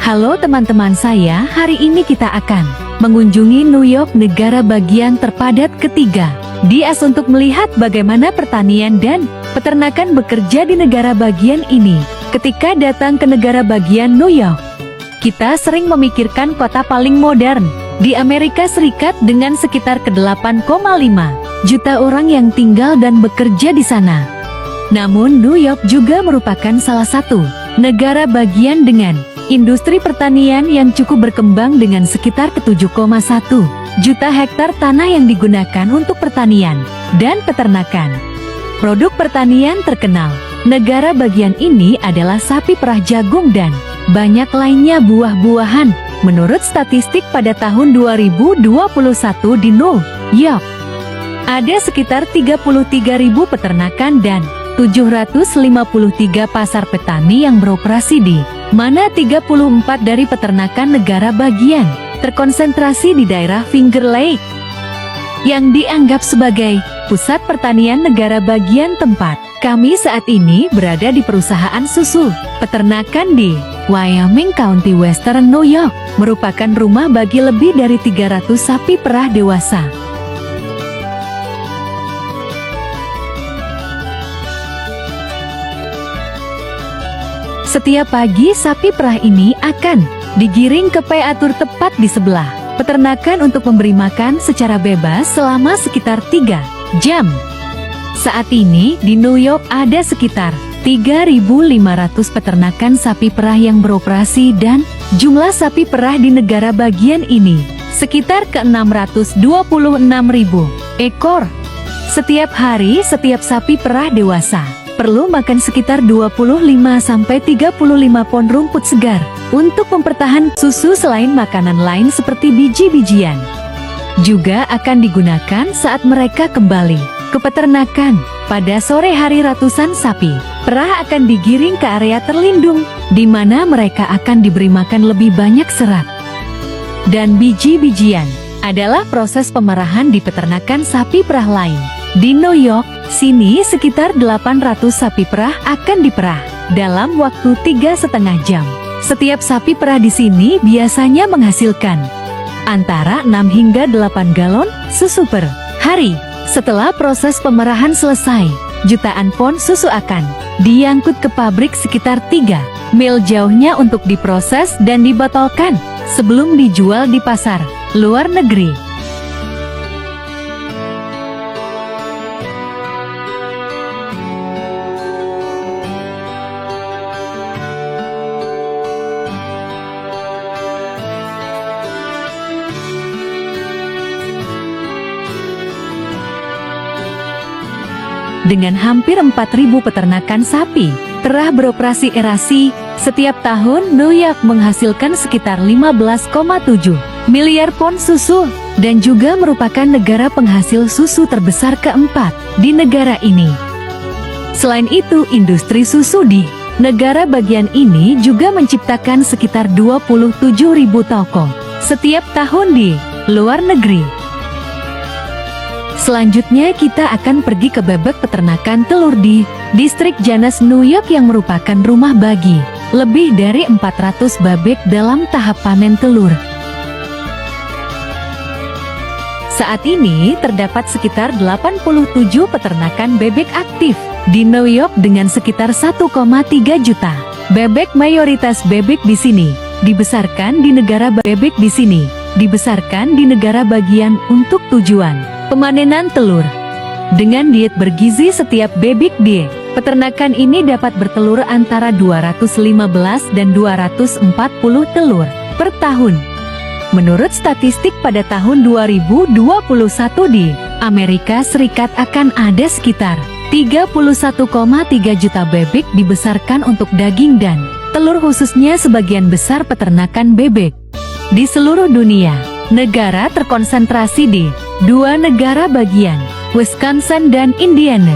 Halo teman-teman saya, hari ini kita akan mengunjungi New York, negara bagian terpadat ketiga di AS untuk melihat bagaimana pertanian dan peternakan bekerja di negara bagian ini. Ketika datang ke negara bagian New York, kita sering memikirkan kota paling modern di Amerika Serikat dengan sekitar ke-8,5 juta orang yang tinggal dan bekerja di sana. Namun New York juga merupakan salah satu negara bagian dengan industri pertanian yang cukup berkembang dengan sekitar ke-7,1 juta hektar tanah yang digunakan untuk pertanian dan peternakan. Produk pertanian terkenal negara bagian ini adalah sapi perah, jagung, dan banyak lainnya buah-buahan. Menurut statistik pada tahun 2021 di New York, ada sekitar 33.000 peternakan dan 753 pasar petani yang beroperasi di mana 34 dari peternakan negara bagian terkonsentrasi di daerah Finger Lake yang dianggap sebagai pusat pertanian negara bagian tempat kami saat ini berada di perusahaan susu peternakan di Wyoming County, Western New York, merupakan rumah bagi lebih dari 300 sapi perah dewasa. Setiap pagi sapi perah ini akan digiring ke peatur tepat di sebelah peternakan untuk memberi makan secara bebas selama sekitar 3 jam. Saat ini di New York ada sekitar 3.500 peternakan sapi perah yang beroperasi dan jumlah sapi perah di negara bagian ini sekitar ke-626.000 ekor. Setiap hari setiap sapi perah dewasa perlu makan sekitar 25-35 pon rumput segar untuk mempertahankan susu selain makanan lain seperti biji-bijian. Juga akan digunakan saat mereka kembali ke peternakan. Pada sore hari ratusan sapi perah akan digiring ke area terlindung di mana mereka akan diberi makan lebih banyak serat dan biji-bijian. Adalah proses pemerahan di peternakan sapi perah lain. Di New York, sini sekitar 800 sapi perah akan diperah dalam waktu 3,5 jam. Setiap sapi perah di sini biasanya menghasilkan antara 6 hingga 8 galon susu per hari. Setelah proses pemerahan selesai, jutaan pon susu akan diangkut ke pabrik sekitar 3 mil jauhnya untuk diproses dan dibotolkan sebelum dijual di pasar luar negeri. Dengan hampir 4.000 peternakan sapi perah beroperasi erasi, setiap tahun New York menghasilkan sekitar 15,7 miliar pon susu dan juga merupakan negara penghasil susu terbesar keempat di negara ini. Selain itu, industri susu di negara bagian ini juga menciptakan sekitar 27.000 toko setiap tahun di luar negeri. Selanjutnya kita akan pergi ke bebek peternakan telur di distrik Janes, New York yang merupakan rumah bagi lebih dari 400 bebek dalam tahap panen telur. Saat ini terdapat sekitar 87 peternakan bebek aktif di New York dengan sekitar 1,3 juta bebek. Mayoritas bebek di sini dibesarkan di negara bagian untuk tujuan pemanenan telur. Dengan diet bergizi, setiap bebek di peternakan ini dapat bertelur antara 215 dan 240 telur per tahun. Menurut statistik pada tahun 2021 di Amerika Serikat akan ada sekitar 31,3 juta bebek dibesarkan untuk daging dan telur, khususnya sebagian besar peternakan bebek di seluruh dunia. Negara terkonsentrasi di 2 negara bagian, Wisconsin dan Indiana.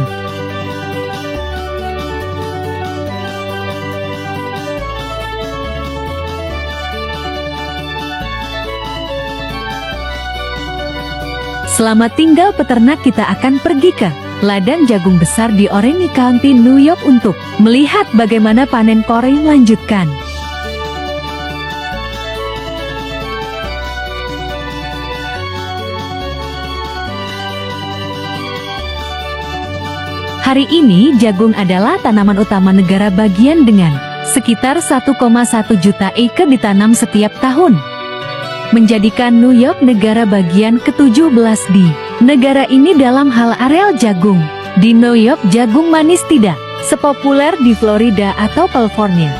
Selamat tinggal peternak, kita akan pergi ke ladang jagung besar di Orange County, New York untuk melihat bagaimana panen koreng lanjutkan. Hari ini jagung adalah tanaman utama negara bagian dengan sekitar 1,1 juta acre ditanam setiap tahun, menjadikan New York negara bagian ke-17 di negara ini dalam hal areal jagung. Di New York jagung manis tidak sepopuler di Florida atau California.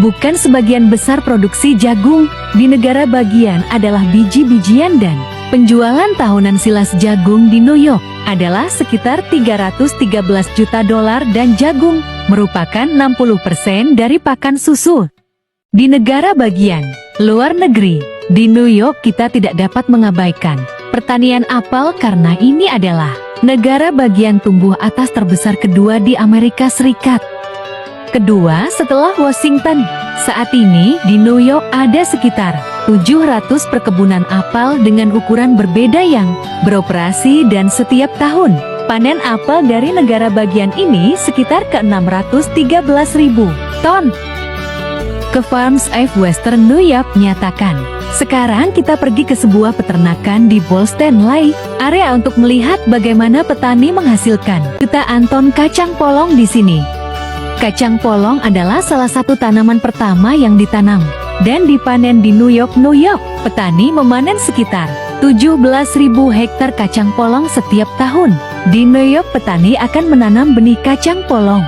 Bukan sebagian besar produksi jagung di negara bagian adalah biji-bijian dan penjualan tahunan silas jagung di New York adalah sekitar $313 juta dan jagung merupakan 60% dari pakan susu. Di negara bagian luar negeri, di New York kita tidak dapat mengabaikan pertanian apel karena ini adalah negara bagian tumbuh atas terbesar kedua di Amerika Serikat. Kedua setelah Washington. Saat ini di New York ada sekitar 700 perkebunan apel dengan ukuran berbeda yang beroperasi dan setiap tahun panen apel dari negara bagian ini sekitar ke 613.000 ton. Ke Farms of Western New York menyatakan, sekarang kita pergi ke sebuah peternakan di Boston Stanley area untuk melihat bagaimana petani menghasilkan jutaan ton kacang polong di sini. Kacang polong adalah salah satu tanaman pertama yang ditanam dan dipanen di New York. Petani memanen sekitar 17.000 hektar kacang polong setiap tahun. Di New York petani akan menanam benih kacang polong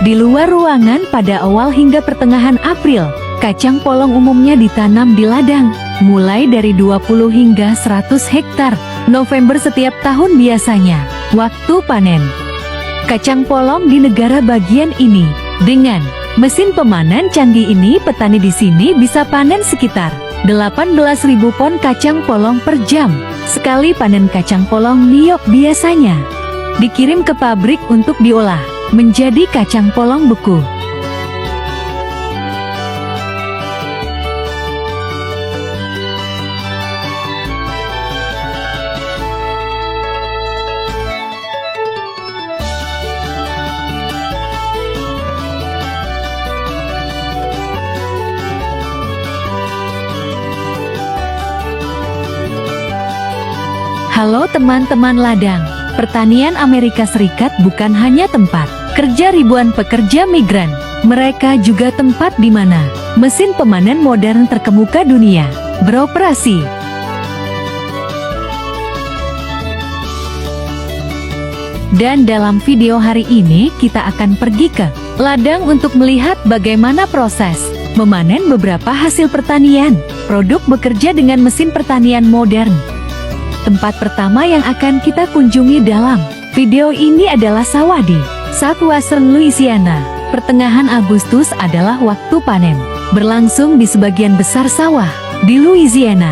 di luar ruangan pada awal hingga pertengahan April. Kacang polong umumnya ditanam di ladang, mulai dari 20 hingga 100 hektar. November setiap tahun biasanya waktu panen kacang polong di negara bagian ini. Dengan mesin pemanen canggih ini, petani di sini bisa panen sekitar 18.000 pon kacang polong per jam. Sekali panen kacang polong New York biasanya dikirim ke pabrik untuk diolah menjadi kacang polong beku. Halo teman-teman ladang, pertanian Amerika Serikat bukan hanya tempat kerja ribuan pekerja migran, mereka juga tempat di mana mesin pemanen modern terkemuka dunia beroperasi. Dan dalam video hari ini kita akan pergi ke ladang untuk melihat bagaimana proses memanen beberapa hasil pertanian, produk bekerja dengan mesin pertanian modern. Tempat pertama yang akan kita kunjungi dalam video ini adalah sawah di Southwestern Louisiana. Pertengahan Agustus adalah waktu panen, berlangsung di sebagian besar sawah di Louisiana.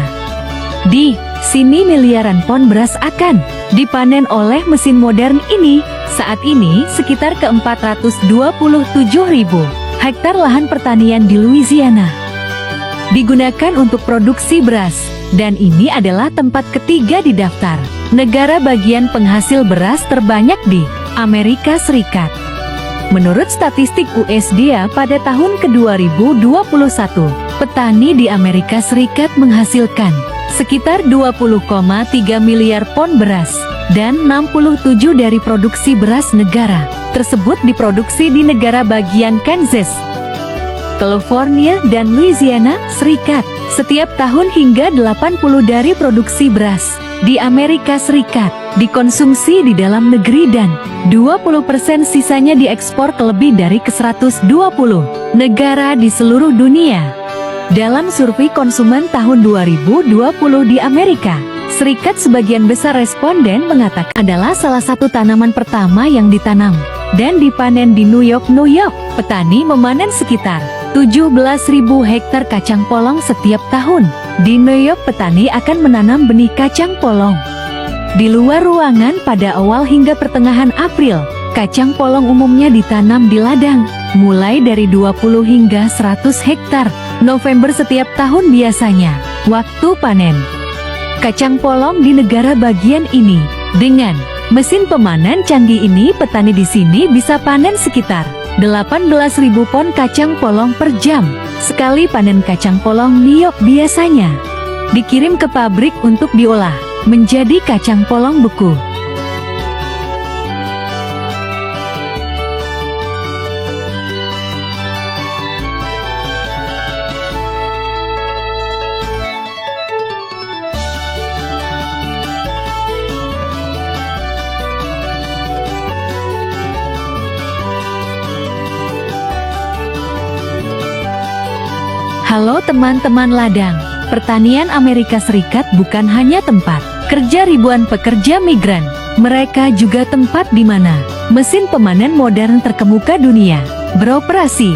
Di sini miliaran pon beras akan dipanen oleh mesin modern ini. Saat ini sekitar ke 427.000 hektar lahan pertanian di Louisiana digunakan untuk produksi beras. Dan ini adalah tempat ketiga di daftar negara bagian penghasil beras terbanyak di Amerika Serikat. Menurut statistik USDA pada tahun ke-2021, petani di Amerika Serikat menghasilkan sekitar 20,3 miliar pon beras, dan 67 dari produksi beras negara tersebut diproduksi di negara bagian Kansas, California, dan Louisiana, Serikat. Setiap tahun hingga 80 dari produksi beras di Amerika Serikat dikonsumsi di dalam negeri dan 20% sisanya diekspor ke lebih dari ke 120 negara di seluruh dunia. Dalam survei konsumen tahun 2020 di Amerika Serikat, sebagian besar responden mengatakan adalah salah satu tanaman pertama yang ditanam dan dipanen di New York. Petani memanen sekitar 17.000 hektar kacang polong setiap tahun. Di New York petani akan menanam benih kacang polong di luar ruangan pada awal hingga pertengahan April. Kacang polong umumnya ditanam di ladang, mulai dari 20 hingga 100 hektar. November setiap tahun biasanya waktu panen kacang polong di negara bagian ini. Dengan mesin pemanen canggih ini, petani di sini bisa panen sekitar 18.000 pon kacang polong per jam. Sekali panen kacang polong New York biasanya dikirim ke pabrik untuk diolah menjadi kacang polong beku. Halo teman-teman ladang, pertanian Amerika Serikat bukan hanya tempat kerja ribuan pekerja migran, mereka juga tempat di mana mesin pemanen modern terkemuka dunia beroperasi.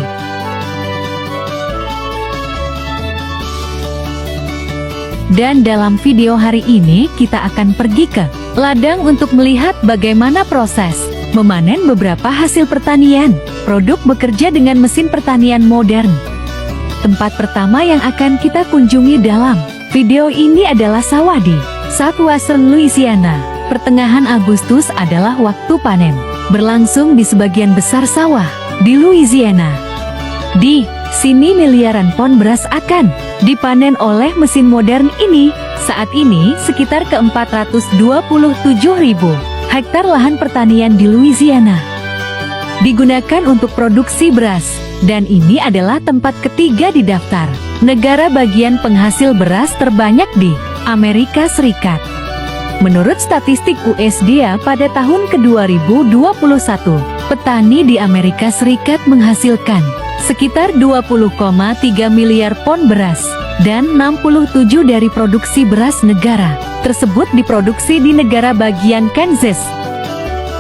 Dan dalam video hari ini kita akan pergi ke ladang untuk melihat bagaimana proses memanen beberapa hasil pertanian. Produk bekerja dengan mesin pertanian modern. Tempat pertama yang akan kita kunjungi dalam video ini adalah sawah di Southwestern Louisiana. Pertengahan Agustus adalah waktu panen, berlangsung di sebagian besar sawah di Louisiana. Di sini miliaran pon beras akan dipanen oleh mesin modern ini. Saat ini sekitar ke 427.000 hektar lahan pertanian di Louisiana digunakan untuk produksi beras, dan ini adalah tempat ketiga di daftar negara bagian penghasil beras terbanyak di Amerika Serikat. Menurut statistik USDA pada tahun ke-2021, petani di Amerika Serikat menghasilkan sekitar 20,3 miliar pon beras, dan 67 dari produksi beras negara tersebut diproduksi di negara bagian Kansas,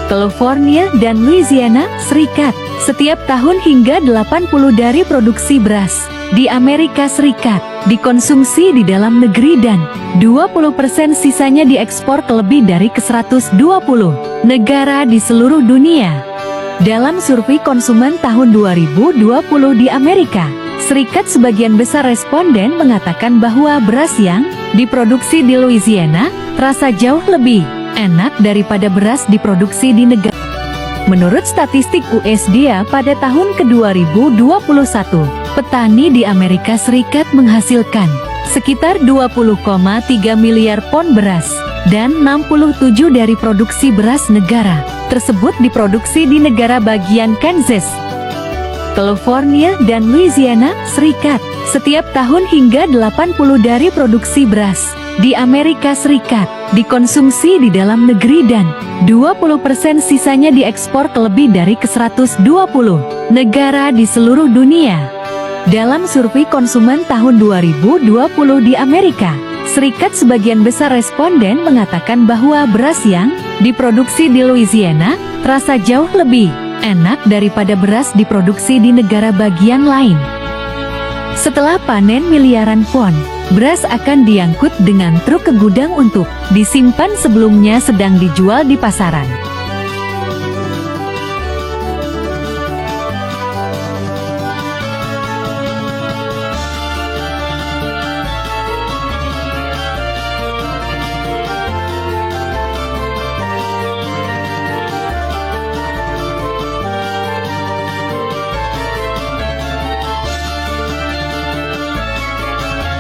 California, dan Louisiana, Serikat. Setiap tahun hingga 80 dari produksi beras di Amerika Serikat dikonsumsi di dalam negeri dan 20% sisanya diekspor ke lebih dari 120 negara di seluruh dunia. Dalam survei konsumen tahun 2020 di Amerika Serikat, sebagian besar responden mengatakan bahwa beras yang diproduksi di Louisiana terasa jauh lebih enak daripada beras diproduksi di negara. Menurut statistik USDA pada tahun ke-2021, petani di Amerika Serikat menghasilkan sekitar 20,3 miliar pon beras, dan 67 dari produksi beras negara tersebut diproduksi di negara bagian Kansas, California, dan Louisiana, Serikat. Setiap tahun hingga 80 dari produksi beras di Amerika Serikat dikonsumsi di dalam negeri dan 20% sisanya diekspor ke lebih dari 120 negara di seluruh dunia. Dalam survei konsumen tahun 2020 di Amerika Serikat, sebagian besar responden mengatakan bahwa beras yang diproduksi di Louisiana terasa jauh lebih enak daripada beras diproduksi di negara bagian lain. Setelah panen miliaran pon, beras akan diangkut dengan truk ke gudang untuk disimpan, sebelumnya sedang dijual di pasaran.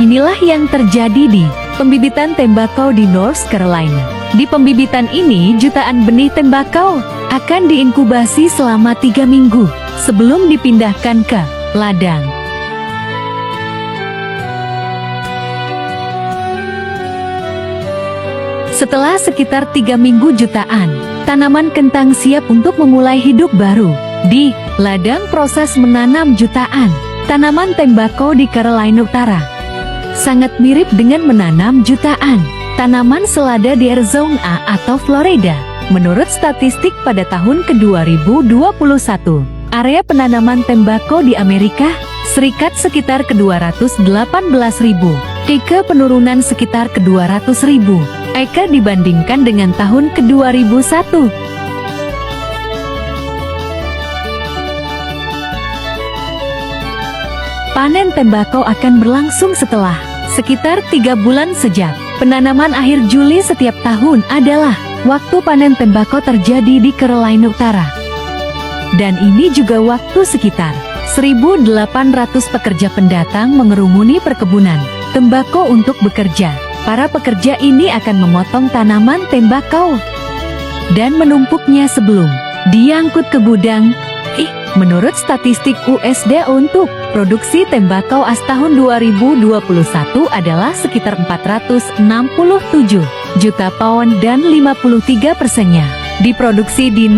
Inilah yang terjadi di pembibitan tembakau di North Carolina. Di pembibitan ini, jutaan benih tembakau akan diinkubasi selama 3 minggu sebelum dipindahkan ke ladang. Setelah sekitar 3 minggu, jutaan tanaman kentang siap untuk memulai hidup baru. Di ladang, proses menanam jutaan tanaman tembakau di Carolina Utara sangat mirip dengan menanam jutaan tanaman selada di Arizona atau Florida. Menurut statistik pada tahun ke-2021, area penanaman tembakau di Amerika Serikat sekitar ke-218.000, ke penurunan sekitar ke-200.000 ekar dibandingkan dengan tahun ke-2001. Panen tembakau akan berlangsung setelah sekitar 3 bulan sejak penanaman. Akhir Juli setiap tahun adalah waktu panen tembakau terjadi di Carolina Utara. Dan ini juga waktu sekitar 1.800 pekerja pendatang mengerumuni perkebunan tembakau untuk bekerja. Para pekerja ini akan memotong tanaman tembakau dan menumpuknya sebelum diangkut ke gudang. Menurut statistik USDA, untuk produksi tembakau as tahun 2021 adalah sekitar 467 juta pound, dan 53%-nya diproduksi di